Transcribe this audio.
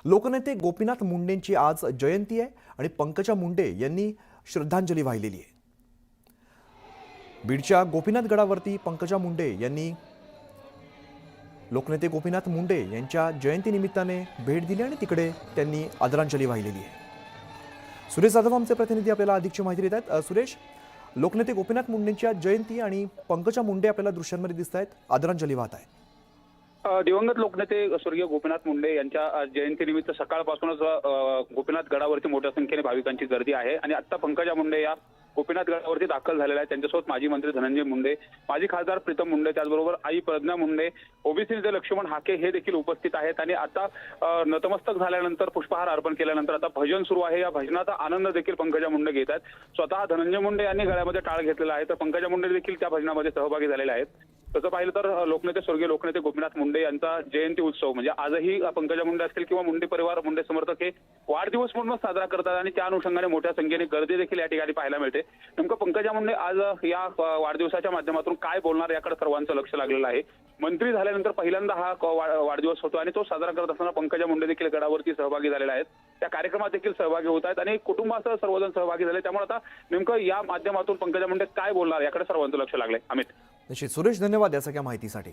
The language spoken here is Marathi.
लोकनेते गोपीनाथ मुंडेंची आज जयंती आहे आणि पंकजा मुंडे यांनी श्रद्धांजली वाहिलेली आहे। बीडच्या गोपीनाथ गडावरती पंकजा मुंडे यांनी लोकनेते गोपीनाथ मुंडे यांच्या जयंतीनिमित्ताने भेट दिली आणि तिकडे त्यांनी आदरांजली वाहिलेली आहे। सुरेश जाधव आमचे प्रतिनिधी आपल्याला अधिकची माहिती देत आहेत। सुरेश, लोकनेते गोपीनाथ मुंडेंच्या जयंती आणि पंकजा मुंडे आपल्याला दृश्यांमध्ये दिसत आहेत, आदरांजली वाहत आहेत। दिवंगत लोकनेते स्वर्गीय गोपीनाथ मुंडे यांच्या जयंतीनिमित्त सकाळपासूनच गोपीनाथ गडावरती मोठ्या संख्येने भाविकांची गर्दी आहे आणि आता पंकजा मुंडे या गोपीनाथ गडावरती दाखल झालेल्या आहेत। त्यांच्यासोबत माजी मंत्री धनंजय मुंडे, माजी खासदार प्रीतम मुंडे, त्याचबरोबर आई प्रज्ञा मुंडे, ओबीसी नेते लक्ष्मण हाके हे देखील उपस्थित आहेत। आणि आता नतमस्तक झाल्यानंतर पुष्पहार अर्पण केल्यानंतर आता भजन सुरू आहे। या भजनाचा आनंद देखील पंकजा मुंडे घेत आहेत। स्वतः धनंजय मुंडे यांनी गळ्यामध्ये टाळ घेतलेला आहे, तर पंकजा मुंडे देखील त्या भजनामध्ये सहभागी झालेले आहेत। तसं पाहिलं तर स्वर्गीय लोकनेते गोपीनाथ मुंडे यांचा जयंती उत्सव म्हणजे आजही पंकजा मुंडे असतील किंवा मुंडे परिवार, मुंडे समर्थक हे वाढदिवस म्हणून साजरा करतात आणि त्या अनुषंगाने मोठ्या संख्येने गर्दी देखील या ठिकाणी पाहायला मिळते। नेमकं पंकजा मुंडे आज या वाढदिवसाच्या माध्यमातून काय बोलणार याकडे सर्वांचं लक्ष लागलेलं आहे। मंत्री झाल्यानंतर पहिल्यांदा हा वाढदिवस होतो आणि तो साजरा करत असताना पंकजा मुंडे देखील गडावरती सहभागी झालेले आहेत, त्या कार्यक्रमात देखील सहभागी होत आहेत आणि कुटुंबासह सर्वजण सहभागी झाले। त्यामुळे आता नेमकं या माध्यमातून पंकजा मुंडे काय बोलणार याकडे सर्वांचं लक्ष लागलंय। अमित, निश्चित सुरेश, धन्यवाद या सगळ्या माहितीसाठी।